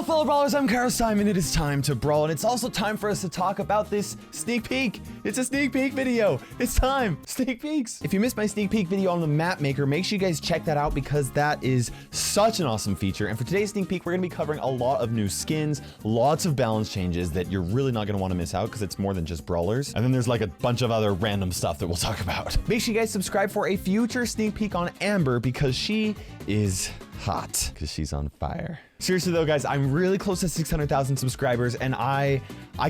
fellow brawlers, I'm KairosTime, and it is time to brawl, and it's also time for us to talk about this sneak peek. It's a sneak peek video. It's time. Sneak peeks. If you missed my sneak peek video on the map maker, make sure you guys check that out because that is such an awesome feature. And for today's sneak peek, we're gonna be covering a lot of new skins, lots of balance changes that you're really not gonna wanna miss out because it's more than just brawlers. And then there's like a bunch of other random stuff that we'll talk about. Make sure you guys subscribe for a future sneak peek on Amber because she is hot, because she's on fire. Seriously though, guys, I'm really close to 600,000 subscribers, and I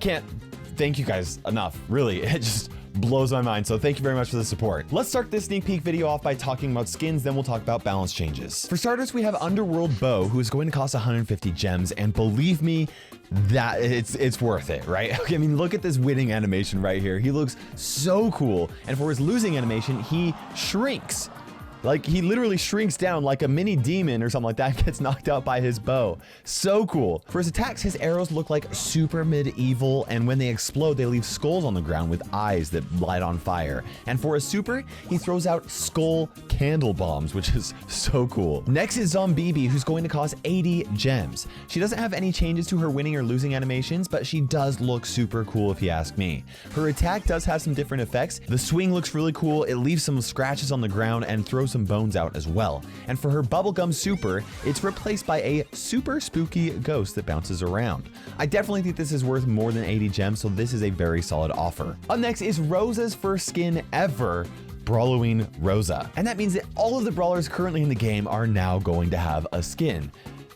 can't thank you guys enough. Really, it just blows my mind. So thank you very much for the support. Let's start this sneak peek video off by talking about skins, then we'll talk about balance changes. For starters, we have Underworld Bo, who is going to cost 150 gems, and believe me, that it's worth it, right? Okay, I mean, look at this winning animation right here. He looks so cool, and for his losing animation, he shrinks. Like, he literally shrinks down like a mini demon or something like that and gets knocked out by his bow. So cool. For his attacks, his arrows look like super medieval, and when they explode, they leave skulls on the ground with eyes that light on fire. And for his super, he throws out skull candle bombs, which is so cool. Next is Zombibi, who's going to cost 80 gems. She doesn't have any changes to her winning or losing animations, but she does look super cool if you ask me. Her attack does have some different effects. The swing looks really cool. It leaves some scratches on the ground and throws some bones out as well. And for her bubblegum super, it's replaced by a super spooky ghost that bounces around. I definitely think this is worth more than 80 gems, so this is a very solid offer. Up next is Rosa's first skin ever, Brawloween Rosa. And that means that all of the brawlers currently in the game are now going to have a skin,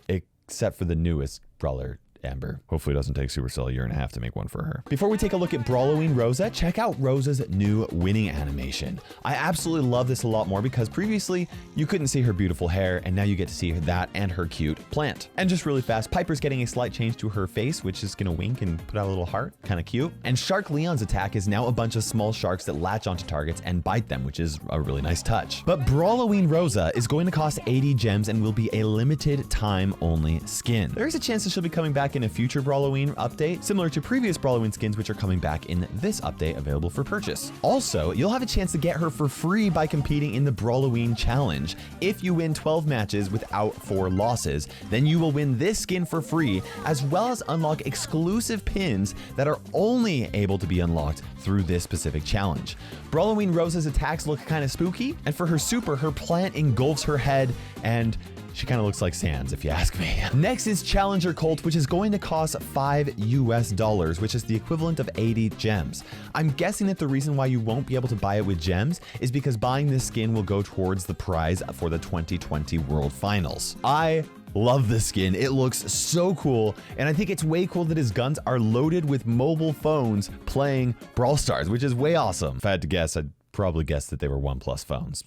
except for the newest brawler, Amber. Hopefully it doesn't take Supercell a year and a half to make one for her. Before we take a look at Brawloween Rosa, check out Rosa's new winning animation. I absolutely love this a lot more because previously you couldn't see her beautiful hair, and now you get to see that and her cute plant. And just really fast, Piper's getting a slight change to her face, which is gonna wink and put out a little heart, kind of cute. And Shark Leon's attack is now a bunch of small sharks that latch onto targets and bite them, which is a really nice touch. But Brawloween Rosa is going to cost 80 gems and will be a limited time only skin. There is a chance that she'll be coming back in a future Brawloween update, similar to previous Brawloween skins, which are coming back in this update available for purchase. Also, you'll have a chance to get her for free by competing in the Brawloween challenge. If you win 12 matches without 4 losses, then you will win this skin for free, as well as unlock exclusive pins that are only able to be unlocked through this specific challenge. Brawloween Rosa's attacks look kind of spooky, and for her super, her plant engulfs her head, and she kind of looks like Sans, if you ask me. Next is Challenger Colt, which is going to cost $5 US, which is the equivalent of 80 gems. I'm guessing that the reason why you won't be able to buy it with gems is because buying this skin will go towards the prize for the 2020 World Finals. I love this skin. It looks so cool, and I think it's way cool that his guns are loaded with mobile phones playing Brawl Stars, which is way awesome. If I had to guess, I'd probably guess that they were OnePlus phones.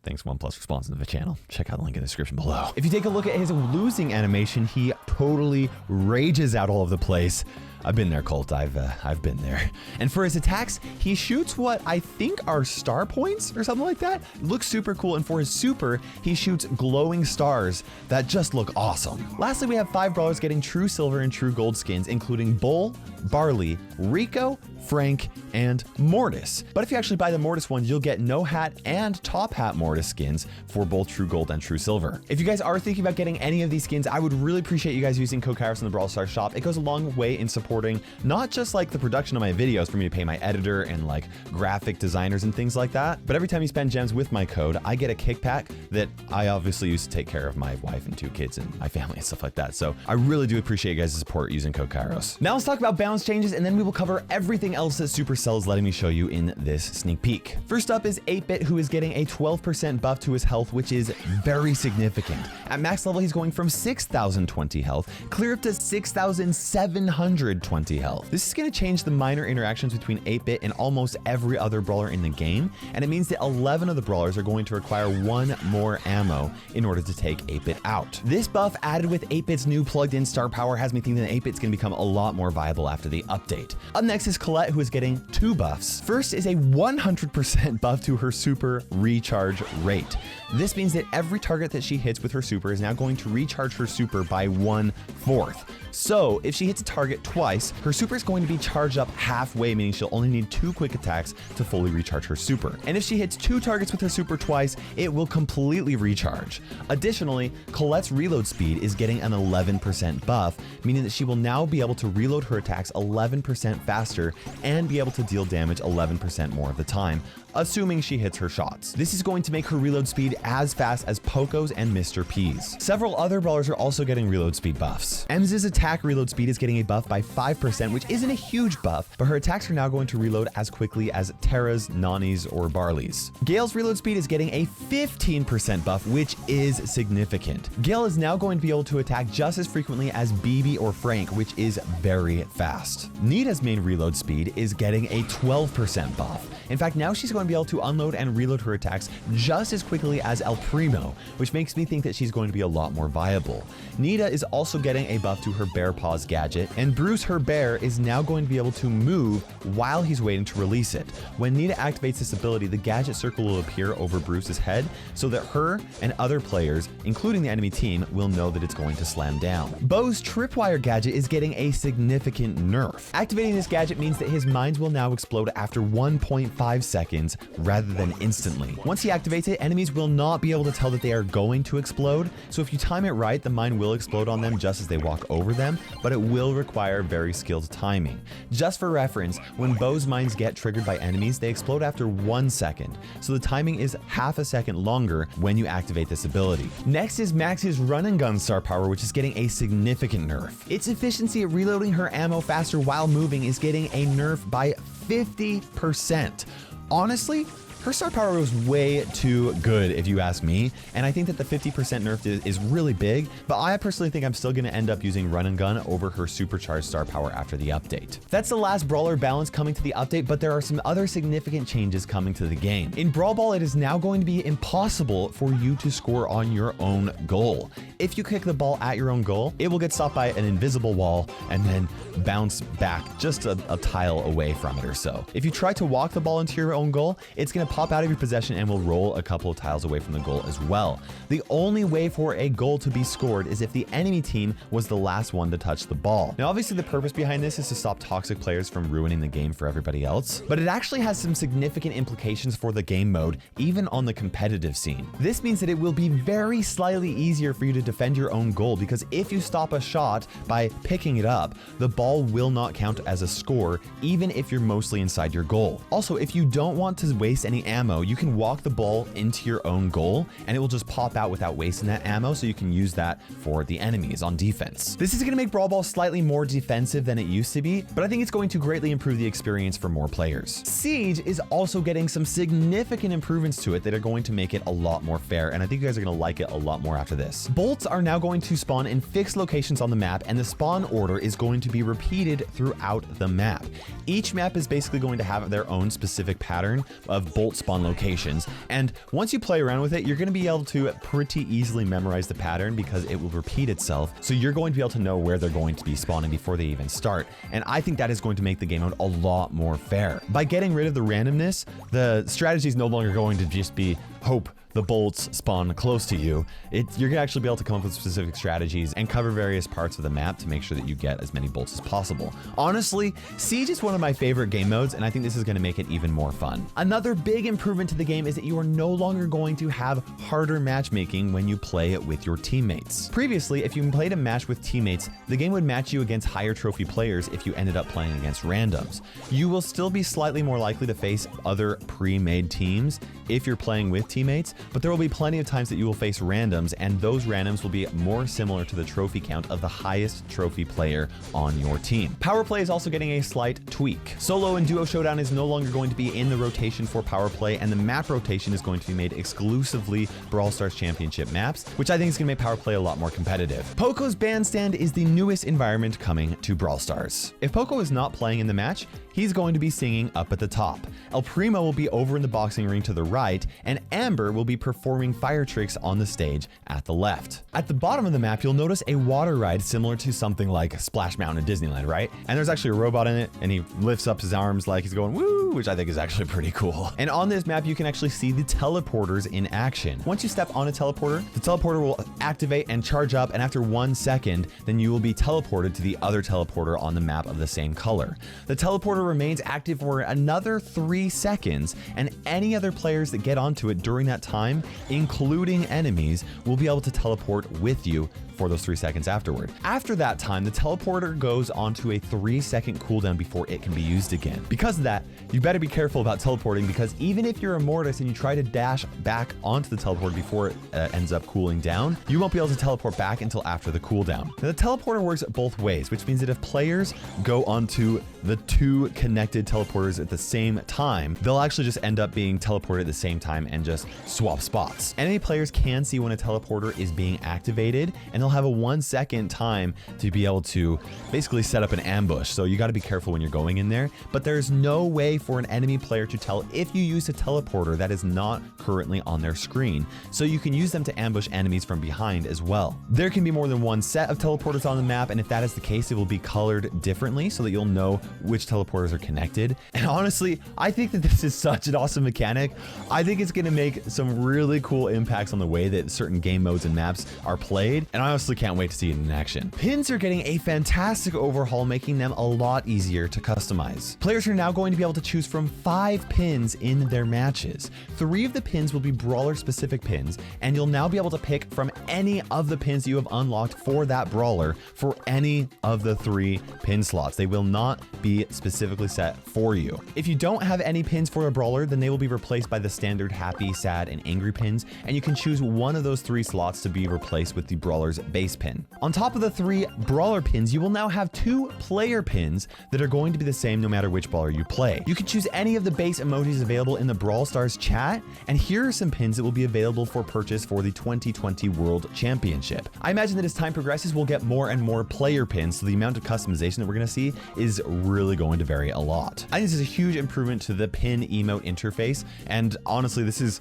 Thanks OnePlus for sponsoring the channel. Check out the link in the description below. If you take a look at his losing animation, he totally rages out all over the place. I've been there, Colt. I've been there. And for his attacks, he shoots what I think are star points or something like that. It looks super cool. And for his super, he shoots glowing stars that just look awesome. Lastly, we have 5 brawlers getting true silver and true gold skins, including Bull, Barley, Rico, Frank, and Mortis. But if you actually buy the Mortis ones, you'll get no hat and top hat Mortis skins for both true gold and true silver. If you guys are thinking about getting any of these skins, I would really appreciate you guys using code Kairos in the Brawl Stars shop. It goes a long way in supporting not just like the production of my videos for me to pay my editor and like graphic designers and things like that, but every time you spend gems with my code, I get a kickback that I obviously use to take care of my wife and 2 kids and my family and stuff like that. So I really do appreciate you guys' support using code Kairos. Now let's talk about balance changes, and then we will cover everything else that Supercell is letting me show you in this sneak peek. First up is 8-Bit, who is getting a 12% buff to his health, which is very significant. At max level, he's going from 6,020 health clear up to 6,720 health. This is going to change the minor interactions between 8-Bit and almost every other brawler in the game, and it means that 11 of the brawlers are going to require 1 more ammo in order to take 8-Bit out. This buff added with 8-Bit's new plugged-in star power has me thinking that 8-Bit's going to become a lot more viable after the update. Up next is Colette, who is getting 2 buffs. First is a 100% buff to her super recharge rate. This means that every target that she hits with her super is now going to recharge her super by 1/4. So if she hits a target twice, twice, her super is going to be charged up halfway, meaning she'll only need 2 quick attacks to fully recharge her super. And if she hits 2 targets with her super twice, it will completely recharge. Additionally, Colette's reload speed is getting an 11% buff, meaning that she will now be able to reload her attacks 11% faster and be able to deal damage 11% more of the time, assuming she hits her shots. This is going to make her reload speed as fast as Poco's and Mr. P's. Several other brawlers are also getting reload speed buffs. Emz's attack reload speed is getting a buff by 5%, which isn't a huge buff, but her attacks are now going to reload as quickly as Terra's, Nani's, or Barley's. Gale's reload speed is getting a 15% buff, which is significant. Gale is now going to be able to attack just as frequently as BB or Frank, which is very fast. Nita's main reload speed is getting a 12% buff. In fact, now she's going to be able to unload and reload her attacks just as quickly as El Primo, which makes me think that she's going to be a lot more viable. Nita is also getting a buff to her Bear Paws gadget, and Bruce, her bear, is now going to be able to move while he's waiting to release it. When Nita activates this ability, the gadget circle will appear over Bruce's head so that her and other players, including the enemy team, will know that it's going to slam down. Bo's Tripwire gadget is getting a significant nerf. Activating this gadget means that his mines will now explode after 1.5 seconds rather than instantly. Once he activates it, enemies will not be able to tell that they are going to explode, so if you time it right, the mine will explode on them just as they walk over them, but it will require very skilled timing. Just for reference, when Bo's mines get triggered by enemies, they explode after 1 second, so the timing is half a second longer when you activate this ability. Next is Max's run and gun star power, which is getting a significant nerf. Its efficiency at reloading her ammo faster while moving is getting a nerf by 50%. Honestly, her star power was way too good if you ask me, and I think that the 50% nerf is really big, but I personally think I'm still going to end up using run and gun over her supercharged star power after the update. That's the last brawler balance coming to the update, but there are some other significant changes coming to the game. In Brawl Ball, it is now going to be impossible for you to score on your own goal. If you kick the ball at your own goal, it will get stopped by an invisible wall and then bounce back just a tile away from it or so. If you try to walk the ball into your own goal, it's going to pop out of your possession and will roll a couple of tiles away from the goal as well. The only way for a goal to be scored is if the enemy team was the last one to touch the ball. Now, obviously the purpose behind this is to stop toxic players from ruining the game for everybody else, but it actually has some significant implications for the game mode, even on the competitive scene. This means that it will be very slightly easier for you to defend your own goal, because if you stop a shot by picking it up, the ball will not count as a score, even if you're mostly inside your goal. Also, if you don't want to waste any ammo, you can walk the ball into your own goal and it will just pop out without wasting that ammo, so you can use that for the enemies on defense. This is going to make Brawl Ball slightly more defensive than it used to be, but I think it's going to greatly improve the experience for more players. Siege is also getting some significant improvements to it that are going to make it a lot more fair, and I think you guys are going to like it a lot more after this. Bolts are now going to spawn in fixed locations on the map, and the spawn order is going to be repeated throughout the map. Each map is basically going to have their own specific pattern of bolt spawn locations, and once you play around with it, you're going to be able to pretty easily memorize the pattern because it will repeat itself, so you're going to be able to know where they're going to be spawning before they even start, and I think that is going to make the game mode a lot more fair. By getting rid of the randomness, the strategy is no longer going to just be hope the bolts spawn close to you. You're gonna actually be able to come up with specific strategies and cover various parts of the map to make sure that you get as many bolts as possible. Honestly, Siege is one of my favorite game modes, and I think this is gonna make it even more fun. Another big improvement to the game is that you are no longer going to have harder matchmaking when you play it with your teammates. Previously, if you played a match with teammates, the game would match you against higher trophy players if you ended up playing against randoms. You will still be slightly more likely to face other pre-made teams if you're playing with teammates, but there will be plenty of times that you will face randoms, and those randoms will be more similar to the trophy count of the highest trophy player on your team. Power play is also getting a slight tweak. Solo and duo showdown is no longer going to be in the rotation for power play, and the map rotation is going to be made exclusively Brawl Stars Championship maps, which I think is going to make power play a lot more competitive. Poco's bandstand is the newest environment coming to Brawl Stars. If Poco is not playing in the match, he's going to be singing up at the top. El Primo will be over in the boxing ring to the right, and Amber will be performing fire tricks on the stage at the left. At the bottom of the map, you'll notice a water ride similar to something like Splash Mountain at Disneyland, right? And there's actually a robot in it, and he lifts up his arms like he's going woo, which I think is actually pretty cool. And on this map, you can actually see the teleporters in action. Once you step on a teleporter, the teleporter will activate and charge up, and after 1 second, then you will be teleported to the other teleporter on the map of the same color. The teleporter remains active for another 3 seconds, and any other players that get onto it during that time, including enemies, will be able to teleport with you for those 3 seconds afterward. After that time, the teleporter goes onto a 3-second cooldown before it can be used again. Because of that, you better be careful about teleporting, because even if you're a Mortis and you try to dash back onto the teleporter before it ends up cooling down, you won't be able to teleport back until after the cooldown. Now, the teleporter works both ways, which means that if players go onto the 2 connected teleporters at the same time, they'll actually just end up being teleported at the same time and just swap spots. Enemy players can see when a teleporter is being activated, and they'll have a 1 second time to be able to basically set up an ambush. So you got to be careful when you're going in there, but there's no way for an enemy player to tell if you use a teleporter that is not currently on their screen. So you can use them to ambush enemies from behind as well. There can be more than 1 set of teleporters on the map, and if that is the case, it will be colored differently so that you'll know which teleporters are connected. And honestly, I think that this is such an awesome mechanic. I think it's going to make some really cool impacts on the way that certain game modes and maps are played, and I honestly can't wait to see it in action. Pins are getting a fantastic overhaul, making them a lot easier to customize. Players are now going to be able to choose from 5 pins in their matches. 3 of the pins will be brawler specific pins, and you'll now be able to pick from any of the pins you have unlocked for that brawler for any of the 3 pin slots. They will not be specifically set for you. If you don't have any pins for a brawler, then they will be replaced by the standard happy, sad, and angry pins, and you can choose one of those 3 slots to be replaced with the brawler's base pin. On top of the 3 brawler pins, you will now have 2 player pins that are going to be the same no matter which brawler you play. You can choose any of the base emojis available in the Brawl Stars chat, and here are some pins that will be available for purchase for the 2020 World Championship. I imagine that as time progresses, we'll get more and more player pins, so the amount of customization that we're going to see is really going to vary a lot. I think this is a huge improvement to the pin emote interface, and honestly, this is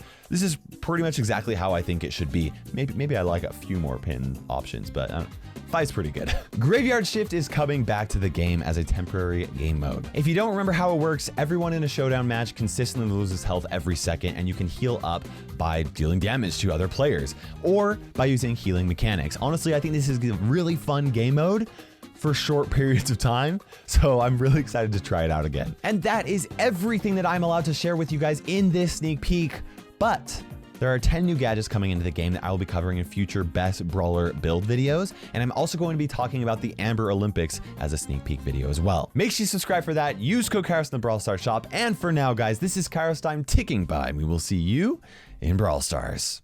pretty much exactly how I think it should be. Maybe I like a few more pin options, but 5's pretty good. Graveyard Shift is coming back to the game as a temporary game mode. If you don't remember how it works, everyone in a showdown match consistently loses health every second, and you can heal up by dealing damage to other players or by using healing mechanics. Honestly, I think this is a really fun game mode for short periods of time, so I'm really excited to try it out again. And that is everything that I'm allowed to share with you guys in this sneak peek, but there are 10 new gadgets coming into the game that I will be covering in future best brawler build videos, and I'm also going to be talking about the Amber Olympics as a sneak peek video as well. Make sure you subscribe for that, use code Kairos in the Brawl Stars shop, and for now guys, this is KairosTime ticking by. We will see you in Brawl Stars.